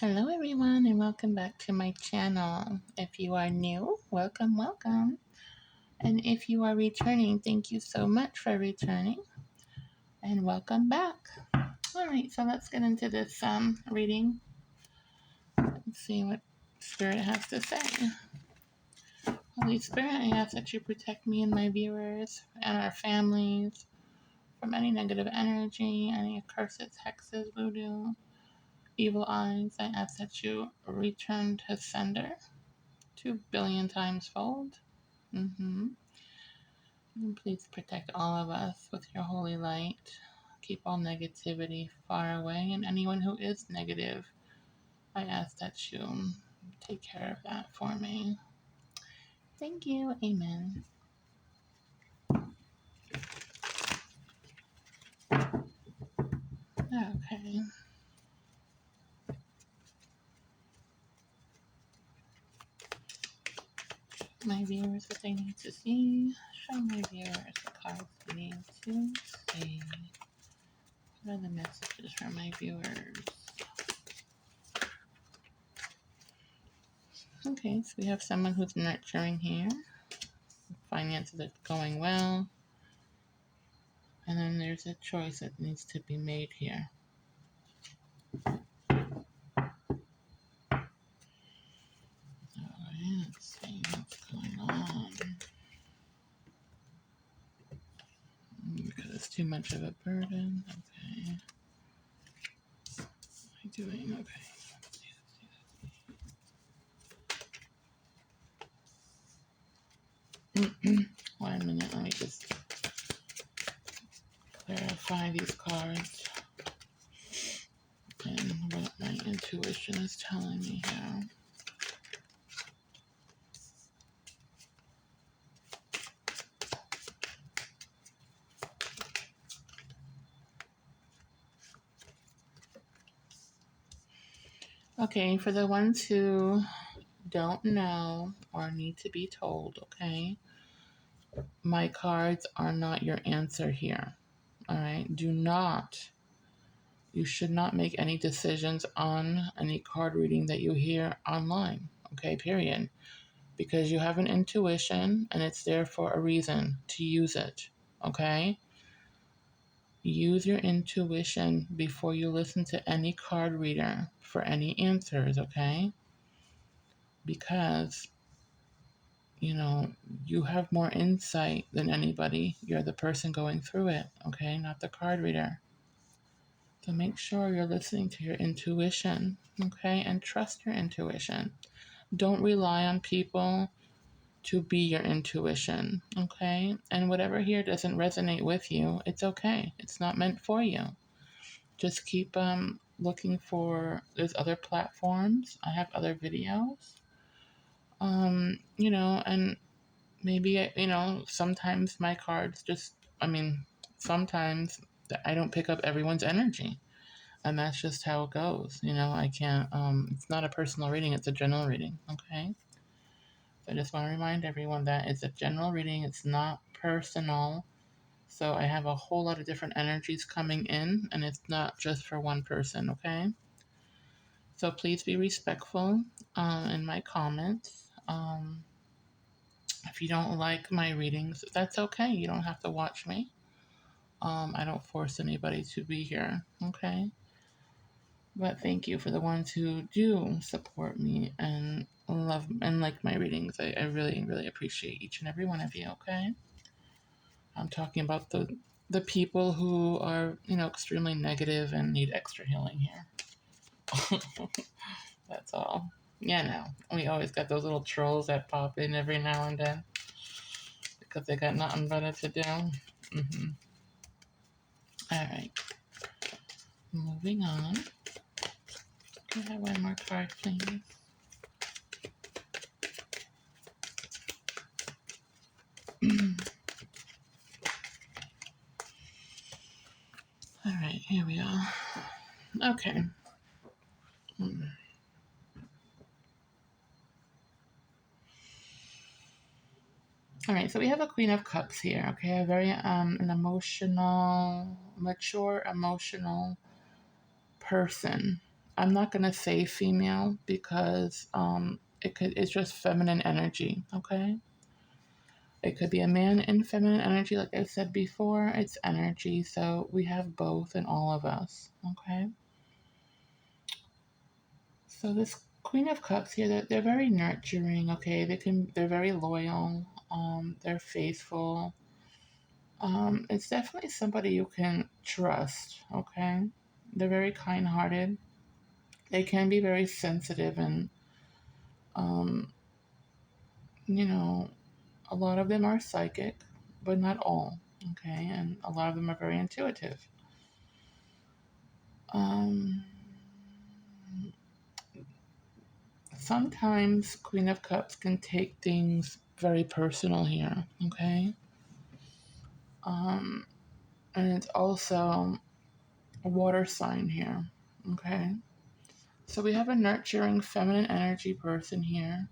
Hello, everyone, and welcome back to my channel. If you are new, welcome, welcome. And if you are returning, thank you so much for returning and welcome back. All right, so let's get into this reading and see what Spirit has to say. Holy Spirit, I ask that you protect me and my viewers and our families from any negative energy, any curses, hexes, voodoo, evil eyes. I ask that you return to sender 2 billion times fold. And please protect all of us with your holy light. Keep all negativity far away, and anyone who is negative, I ask that you take care of that for me. Thank you. Amen. Okay. My viewers what they need to see. Show my viewers the cards they need to see. What are the messages for my viewers? Okay, so we have someone who's nurturing here. Finances are going well. And then there's a choice that needs to be made here. Alright, let's see what's going on. Because it's too much of a burden. Okay. What am I doing? Okay. 1 minute, let me just clarify these cards and what my intuition is telling me here. Okay, for the ones who don't know or need to be told, okay, my cards are not your answer here. All right, you should not make any decisions on any card reading that you hear online, okay, period. Because you have an intuition and it's there for a reason to use it, okay? Use your intuition before you listen to any card reader for any answers, okay? Because, you have more insight than anybody. You're the person going through it, okay? Not the card reader. So make sure you're listening to your intuition, okay? And trust your intuition. Don't rely on people to be your intuition, okay? And whatever here doesn't resonate with you, it's okay. It's not meant for you. Just keep looking for, there's other platforms. I have other videos. And maybe, sometimes my cards sometimes I don't pick up everyone's energy. And that's just how it goes. I can't, it's not a personal reading, it's a general reading, okay? So I just want to remind everyone that it's a general reading, it's not personal. So I have a whole lot of different energies coming in, and it's not just for one person, okay? So please be respectful in my comments. If you don't like my readings, that's okay. You don't have to watch me. I don't force anybody to be here, okay? But thank you for the ones who do support me and love and like my readings. I really, really appreciate each and every one of you, okay? I'm talking about the people who are, extremely negative and need extra healing here. That's all. Yeah, no. We always got those little trolls that pop in every now and then because they got nothing better to do. All right. Moving on. Can I have one more card, please? All right, here we are. Okay. All right, so we have a Queen of Cups here, okay? A very an emotional, mature, emotional person, I'm not gonna say female because it's just feminine energy, okay? It could be a man in feminine energy, like I said before. It's energy, so we have both in all of us, okay? So this Queen of Cups here, they're very nurturing, okay? They're very loyal, they're faithful. It's definitely somebody you can trust, okay? They're very kind-hearted. They can be very sensitive and um, you know, a lot of them are psychic, but not all, okay? And a lot of them are very intuitive. Um, Sometimes Queen of Cups can take things very personal here, okay? Um, and it's also a water sign here, okay? So we have a nurturing feminine energy person here.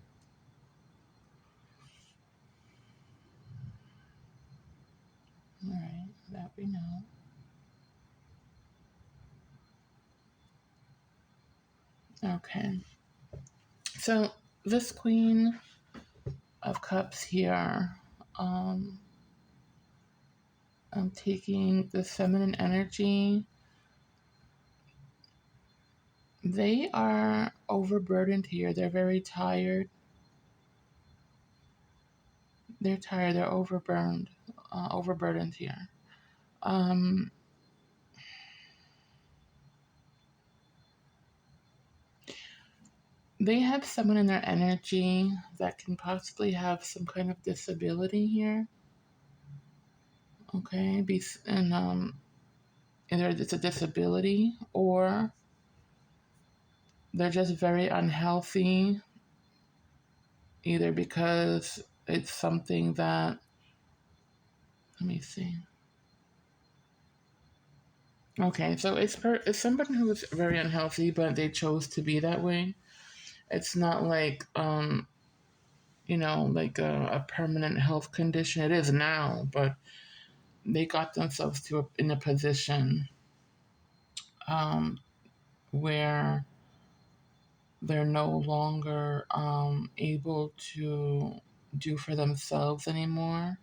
All right, that we know. Okay, so this Queen of Cups here, um, I'm taking the feminine energy. They are overburdened here. They're very tired. They're tired. They're overburned, overburdened here. Um, they have someone in their energy that can possibly have some kind of disability here. Okay, and either it's a disability or they're just very unhealthy, either because it's something that, let me see. Okay, so it's somebody who is very unhealthy, but they chose to be that way. It's not like like a permanent health condition. It is now, but they got themselves in a position um, where they're no longer able to do for themselves anymore.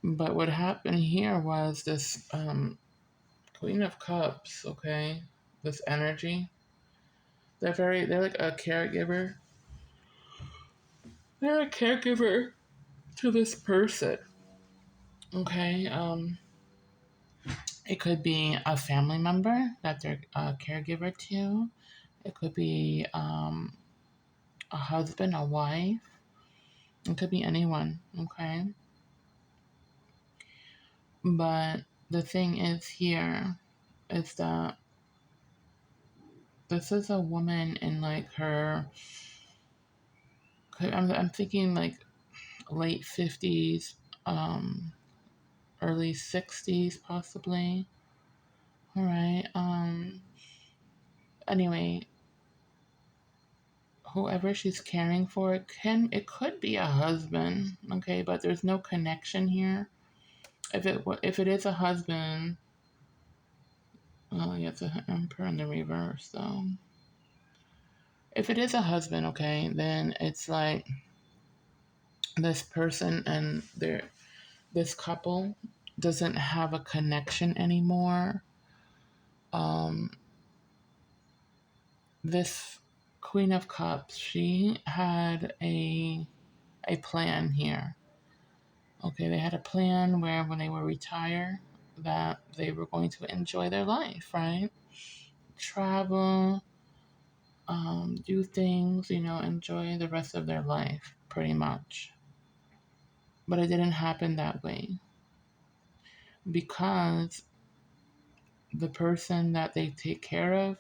But what happened here was this Queen of Cups, okay? This energy. They're like a caregiver. They're a caregiver to this person, okay? It could be a family member that they're a caregiver to. It could be a husband, a wife. It could be anyone, okay? But the thing is here is that this is a woman in like I'm thinking like late 50s, um, early 60s possibly. All right. Anyway, whoever she's caring for, it could be a husband, okay, but there's no connection here. If it is a husband, yeah, it's an emperor in the reverse. So if it is a husband, okay, then it's like this person and this couple doesn't have a connection anymore. Um, this Queen of Cups, she had a plan here. Okay, they had a plan where when they were retired, that they were going to enjoy their life, right? Travel, do things, enjoy the rest of their life, pretty much. But it didn't happen that way because the person that they take care of,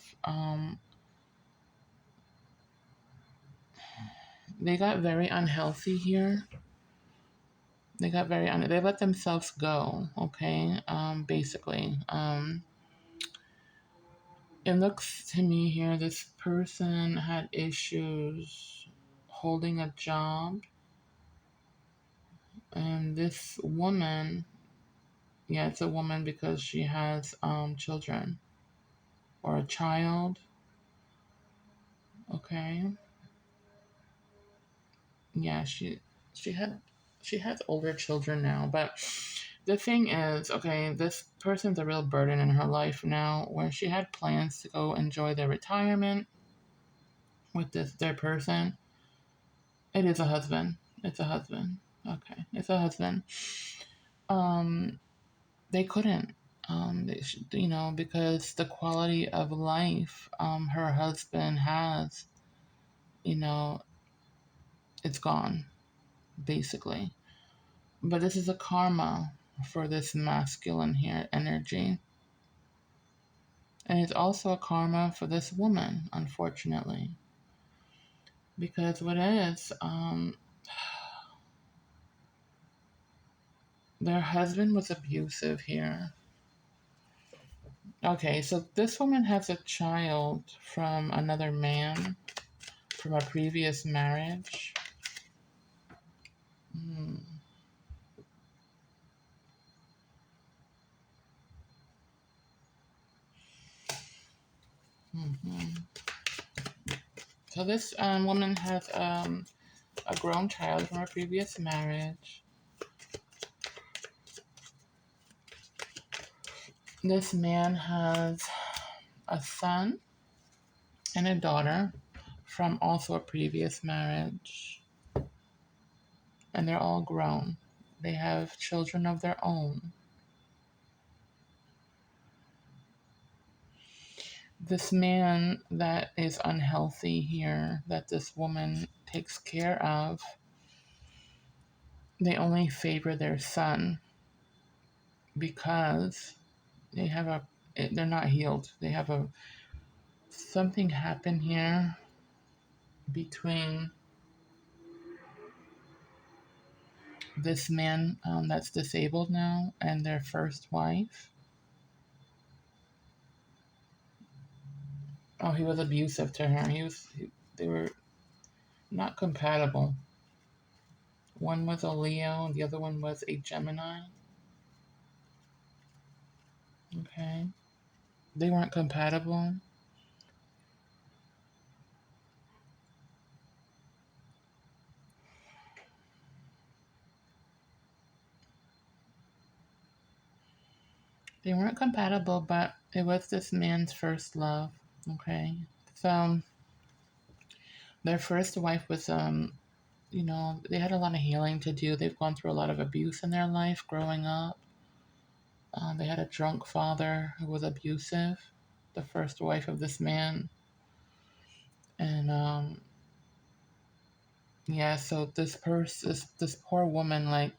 they got very unhealthy here. They let themselves go, okay? Basically. It looks to me here this person had issues holding a job, and this woman, yeah, it's a woman because she has children. or a child. Okay. Yeah, she had she has older children now, but the thing is, okay, this person's a real burden in her life now, where she had plans to go enjoy their retirement with this their person. It is a husband. It's a husband. Okay, it's a husband. Um, they couldn't. Because the quality of life her husband has, you know, it's gone basically. But this is a karma for this masculine here energy. And it's also a karma for this woman, unfortunately. Because what is, their husband was abusive here. Okay, so this woman has a child from another man from a previous marriage. Hmm. Hmm. So this woman has a grown child from a previous marriage. This man has a son and a daughter from also a previous marriage, and they're all grown. They have children of their own. This man that is unhealthy here, that this woman takes care of, they only favor their son because they have they're not healed. They have a something happen here between this man that's disabled now and their first wife. Oh, he was abusive to her. They were not compatible. One was a Leo, the other one was a Gemini. Okay. They weren't compatible. They weren't compatible, but it was this man's first love. Okay. So their first wife was they had a lot of healing to do. They've gone through a lot of abuse in their life growing up. They had a drunk father who was abusive, the first wife of this man. And yeah, so this poor woman, like,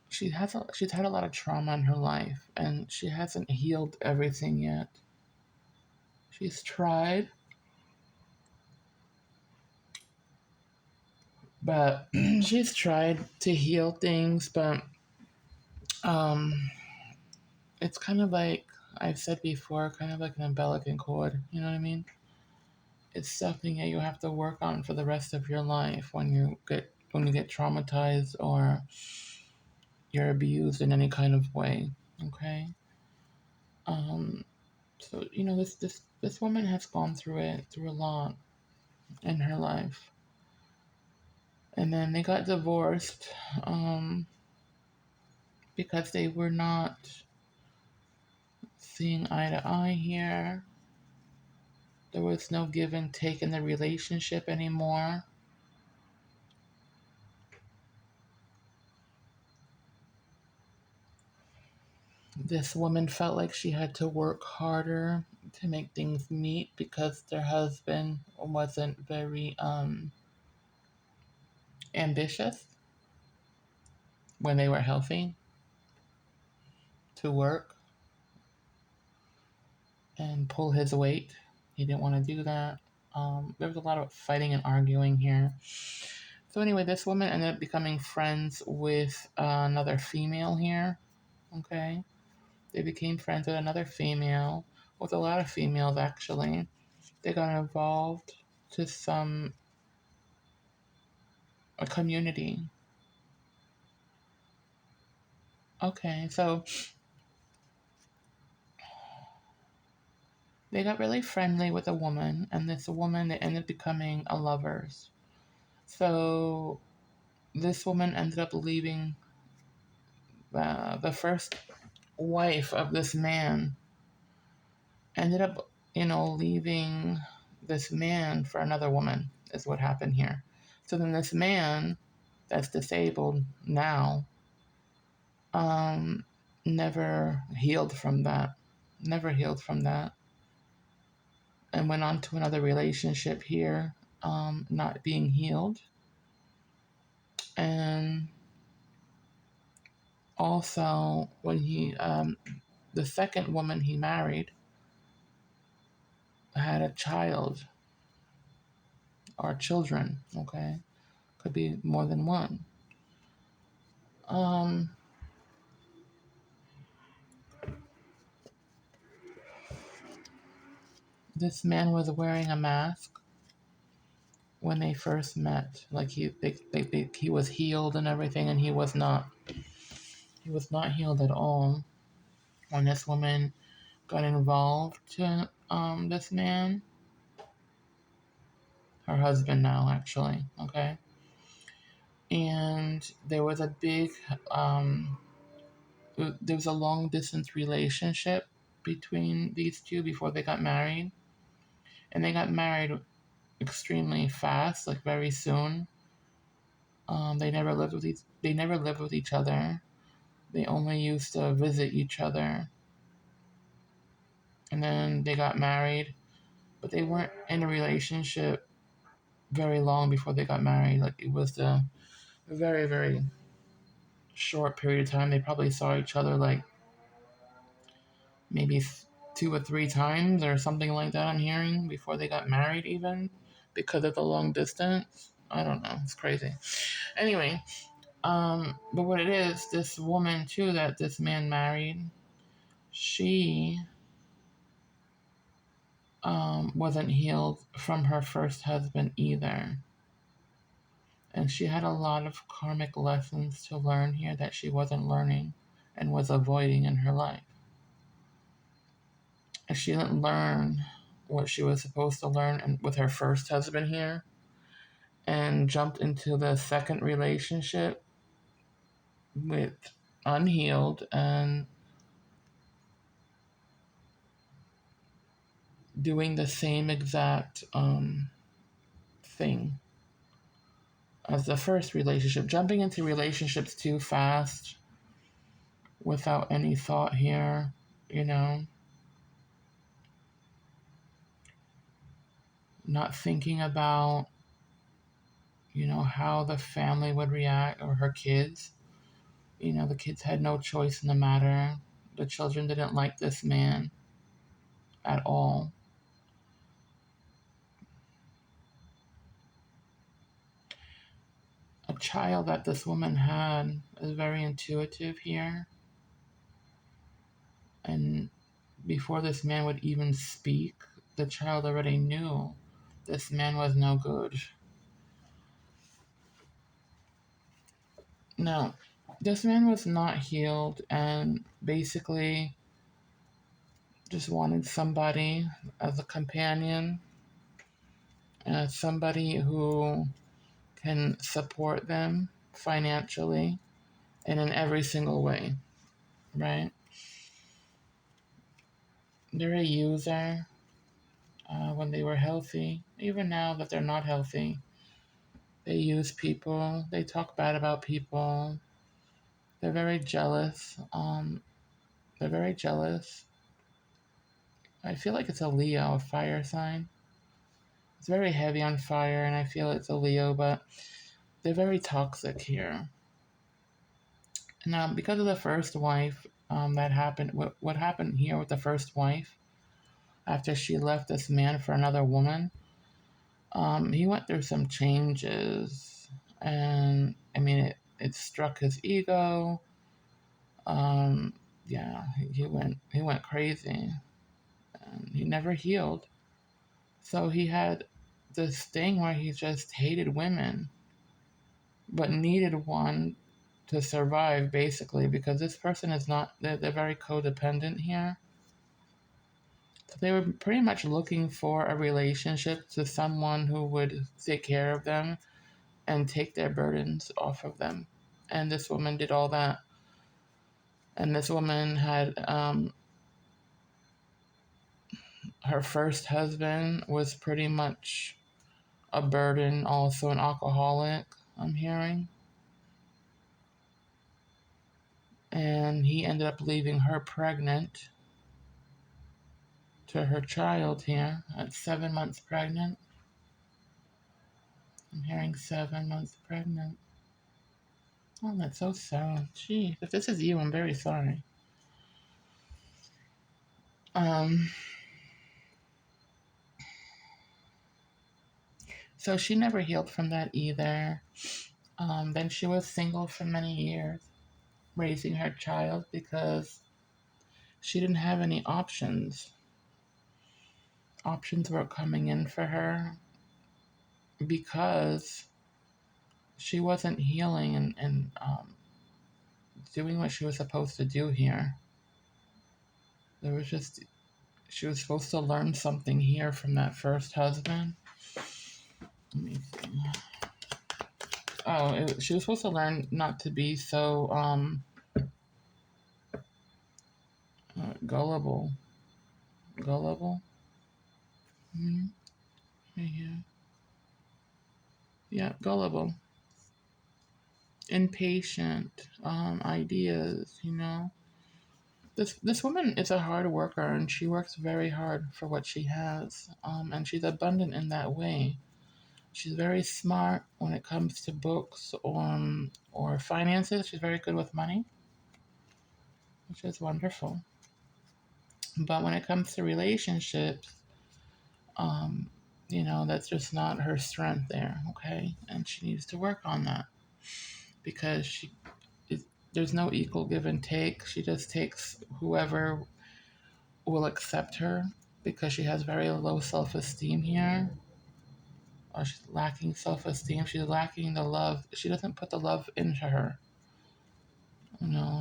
she's had a lot of trauma in her life, and she hasn't healed everything yet. She's tried, but she's tried to heal things, but um, it's kind of like I've said before, kind of like an umbilical cord. You know what I mean? It's something that you have to work on for the rest of your life when you get traumatized or you're abused in any kind of way. Okay. Um, so this woman has gone through a lot in her life, and then they got divorced um, because they were not seeing eye to eye here. There was no give and take in the relationship anymore. This woman felt like she had to work harder to make things meet because their husband wasn't very ambitious when they were healthy to work and pull his weight. He didn't want to do that. There was a lot of fighting and arguing here. So anyway, this woman ended up becoming friends with another female here. Okay, they became friends with another female, with a lot of females actually. They got involved to a community. Okay, so They got really friendly with a woman, and this woman, they ended up becoming a lovers. So this woman ended up leaving the first wife of this man, ended up, leaving this man for another woman, is what happened here. So then this man that's disabled now, um, never healed from that. Never healed from that. And went on to another relationship here, not being healed. And also, the second woman he married had a child or children, okay? Could be more than one. Um, this man was wearing a mask when they first met. Like he was healed and everything, and he was not. He was not healed at all. When this woman got involved to this man, her husband now actually, okay, and there was a long distance relationship between these two before they got married, and they got married extremely fast, like very soon. They never lived with each other. They only used to visit each other, and then they got married, but they weren't in a relationship very long before they got married. Like it was a very, very short period of time. They probably saw each other like maybe 2 or 3 times or something like that. I'm hearing before they got married, even because of the long distance. I don't know. It's crazy. Anyway, but what it is, this woman too that this man married, she wasn't healed from her first husband either. And she had a lot of karmic lessons to learn here that she wasn't learning and was avoiding in her life. And she didn't learn what she was supposed to learn with her first husband here, and jumped into the second relationship with unhealed and doing the same exact thing as the first relationship, jumping into relationships too fast without any thought here, you know, not thinking about, how the family would react or her kids. The kids had no choice in the matter. The children didn't like this man at all. A child that this woman had is very intuitive here. And before this man would even speak, the child already knew this man was no good. No, this man was not healed and basically just wanted somebody as a companion, somebody who can support them financially and in every single way, right? They're a user when they were healthy. Even now that they're not healthy, they use people, they talk bad about people, they're very jealous. They're very jealous. I feel like it's a Leo, a fire sign. It's very heavy on fire, and I feel it's a Leo, but they're very toxic here. Now, because of the first wife, that happened. What happened here with the first wife after she left this man for another woman? He went through some changes, and I mean, it struck his ego. Um, yeah, he went crazy, and he never healed. So he had this thing where he just hated women, but needed one to survive, basically, because this person is not, they're very codependent here. So they were pretty much looking for a relationship to someone who would take care of them and take their burdens off of them. And this woman did all that. And this woman had her first husband was pretty much a burden, also an alcoholic, I'm hearing. And he ended up leaving her pregnant to her child here at 7 months pregnant. I'm hearing 7 months pregnant. Oh, that's so sad. Gee, if this is you, I'm very sorry. Um, so she never healed from that either. Then she was single for many years, raising her child because she didn't have any options. Options were coming in for her because she wasn't healing and doing what she was supposed to do here. There was just, she was supposed to learn something here from that first husband. Let me see. Oh, she was supposed to learn not to be so gullible. Gullible? Mm-hmm. Yeah. Yeah, gullible. Impatient. Ideas, you know. This woman is a hard worker and she works very hard for what she has. And she's abundant in that way. She's very smart when it comes to books or finances. She's very good with money, which is wonderful. But when it comes to relationships, um, that's just not her strength there, okay? And she needs to work on that because there's no equal give and take. She just takes whoever will accept her because she has very low self esteem here. Or she's lacking self esteem. She's lacking the love. She doesn't put the love into her.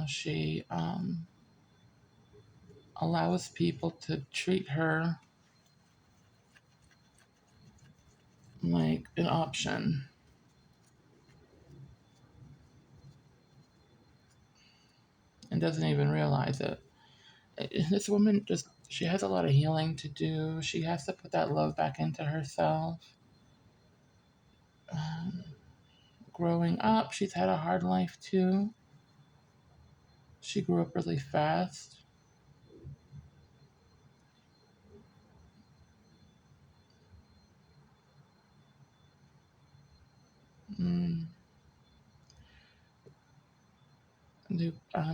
She allows people to treat her like an option and doesn't even realize it. This woman she has a lot of healing to do. She has to put that love back into herself. Um, Growing up, she's had a hard life too. She grew up really fast. Mm.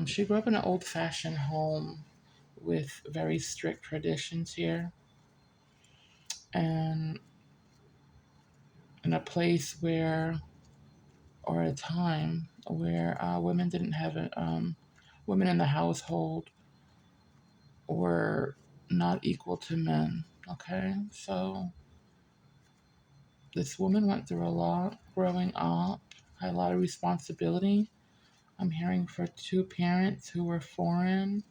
She grew up in an old fashioned home with very strict traditions here and in a place where, or a time where women didn't have women in the household were not equal to men. Okay, so this woman went through a lot growing up, had a lot of responsibility. I'm hearing for two parents who were foreign,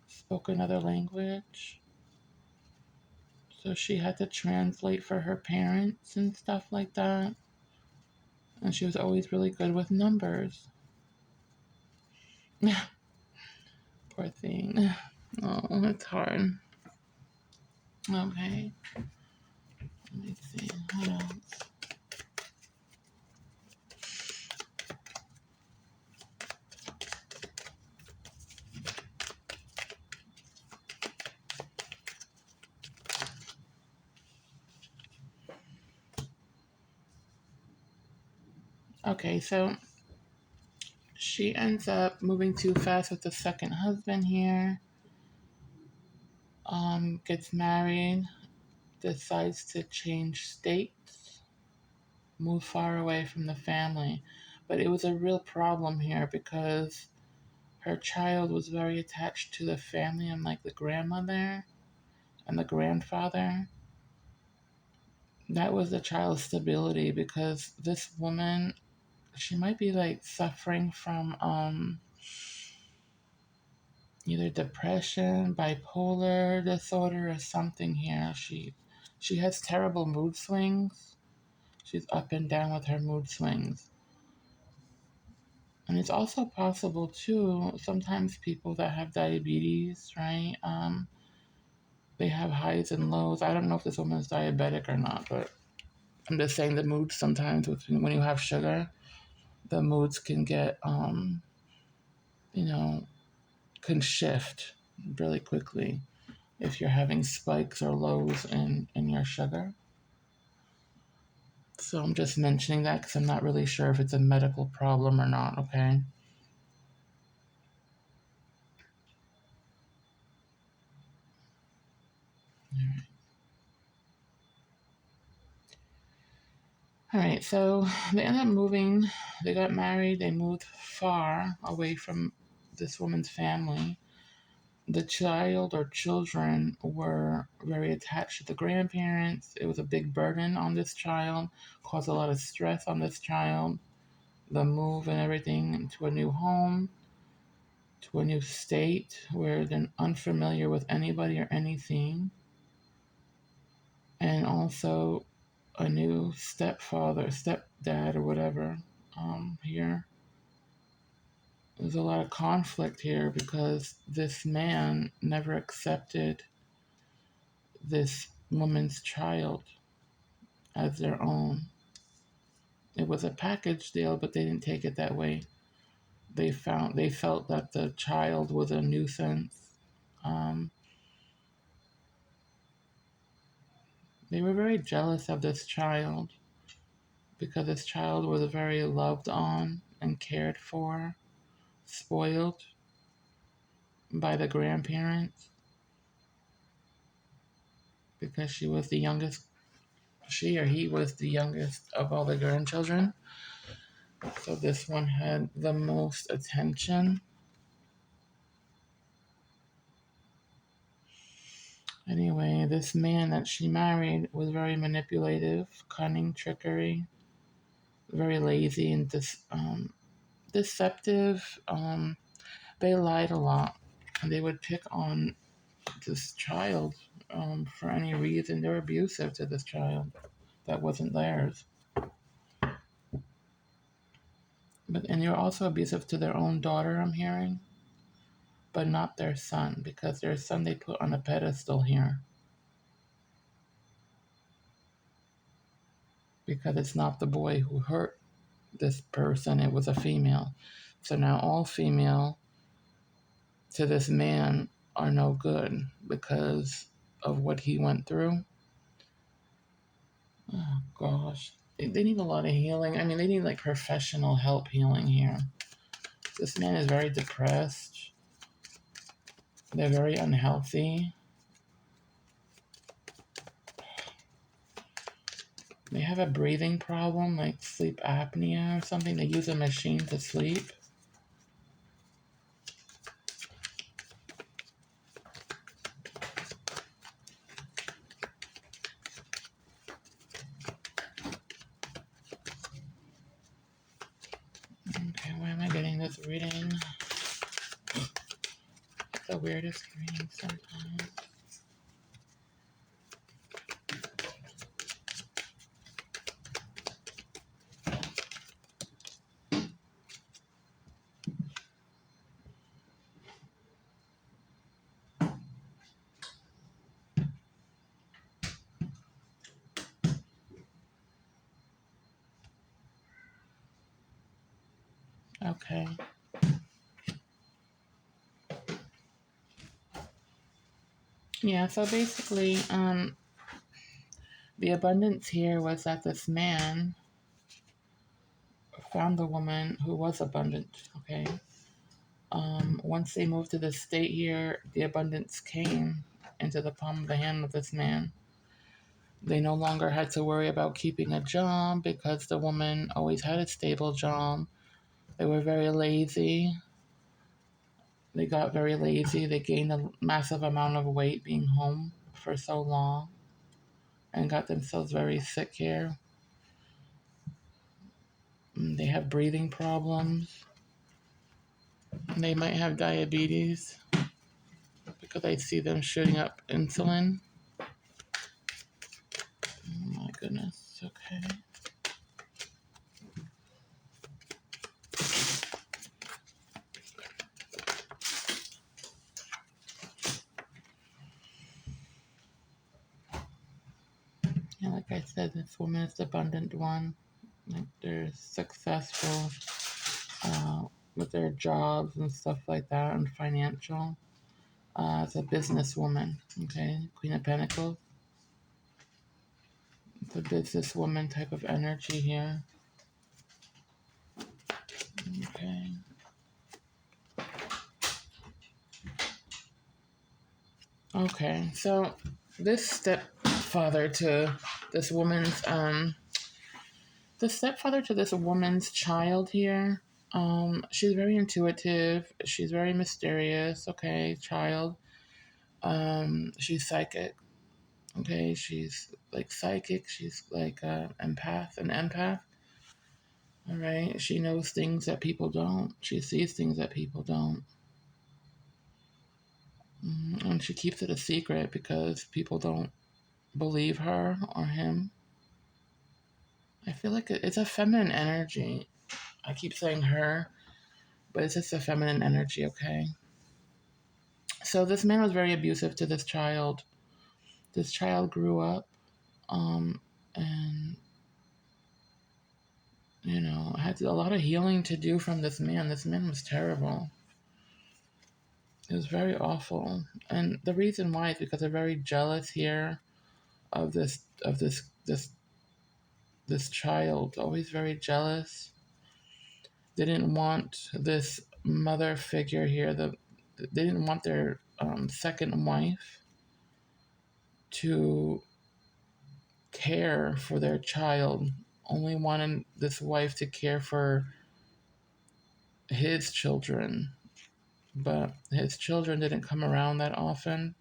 spoke another language. So she had to translate for her parents and stuff like that. And she was always really good with numbers. Poor thing. Oh, it's hard. Okay. Let me see. What else? Okay, so she ends up moving too fast with the second husband here. Gets married, decides to change states, move far away from the family. But it was a real problem here because her child was very attached to the family and like the grandmother and the grandfather. That was the child's stability because this woman, she might be like suffering from either depression, bipolar disorder, or something here. She has terrible mood swings. She's up and down with her mood swings. And it's also possible too, sometimes people that have diabetes, right? They have highs and lows. I don't know if this woman's diabetic or not, but I'm just saying the moods sometimes when you have sugar, the moods can get, you know, can shift really quickly if you're having spikes or lows in your sugar. So I'm just mentioning that because I'm not really sure if it's a medical problem or not, okay? All right, so they ended up moving. They got married. They moved far away from this woman's family. The child or children were very attached to the grandparents. It was a big burden on this child, caused a lot of stress on this child. The move and everything into a new home, to a new state where they're unfamiliar with anybody or anything, and also a new stepfather, stepdad, or whatever here. There's a lot of conflict here because this man never accepted this woman's child as their own. It was a package deal, but they didn't take it that way. They felt that the child was a nuisance. Um, they were very jealous of this child because this child was very loved on and cared for, spoiled by the grandparents because she was the youngest. She or he was the youngest of all the grandchildren. So this one had the most attention. Anyway, this man that she married was very manipulative, cunning, trickery, very lazy and deceptive. They lied a lot. They would pick on this child for any reason. They were abusive to this child that wasn't theirs. And they were also abusive to their own daughter, I'm hearing, but not their son, because their son they put on a pedestal here. Because it's not the boy who hurt this person, it was a female. So now all female to this man are no good because of what he went through. Oh gosh. They need a lot of healing. I mean, they need like professional help healing here. This man is very depressed. They're very unhealthy. They have a breathing problem, like sleep apnea or something. They use a machine to sleep. Okay, why am I getting this reading? It's the weirdest reading sometimes. Okay. Yeah, so basically, the abundance here was that this man found the woman who was abundant, okay? Once they moved to the state here, the abundance came into the palm of the hand of this man. They no longer had to worry about keeping a job because the woman always had a stable job. They were very lazy. They got very lazy. They gained a massive amount of weight being home for so long and got themselves very sick here. They have breathing problems. They might have diabetes. because I see them shooting up insulin. Oh my goodness. Okay. Yeah, like I said, this woman is the abundant one. Like they're successful uh, with their jobs and stuff like that, and financial. As a businesswoman, okay, Queen of Pentacles. It's a businesswoman type of energy here. Okay. Okay, so this stepfather to this woman's the stepfather to this woman's child here. She's very intuitive. She's very mysterious. Okay, child. She's psychic. Okay, she's like psychic. She's like an empath. All right, she knows things that people don't. She sees things that people don't. And she keeps it a secret because people don't believe her or him. I feel like it's a feminine energy. I keep saying her, but it's just a feminine energy, okay? So this man was very abusive to this child. This child grew up, um, and had a lot of healing to do from this man. This man was terrible. It was very awful, and the reason why is because they're very jealous here of this child. Always very jealous. They didn't want this mother figure here. They didn't want their second wife to care for their child. Only wanted this wife to care for his children, but his children didn't come around that often.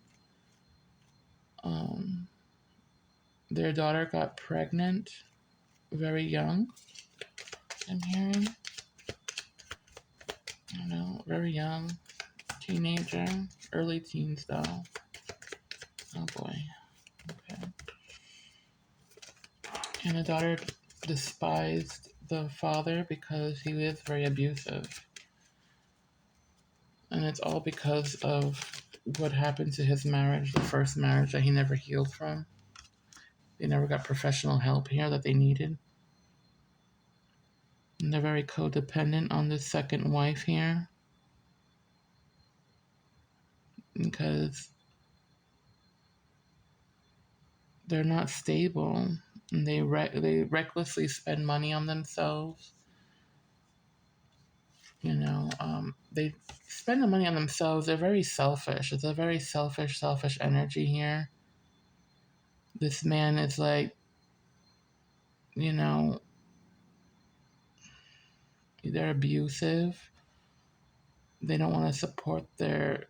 Um, their daughter got pregnant very young. I'm hearing, very young, teenager, early teens though. Oh boy. Okay. And the daughter despised the father because he was very abusive. And it's all because of what happened to his marriage, the first marriage that he never healed from. They never got professional help here that they needed. And they're very codependent on this second wife here because they're not stable. And they recklessly spend money on themselves. They spend the money on themselves. They're very selfish. It's a very selfish energy here. This man is like, you know, they're abusive. They don't want to support their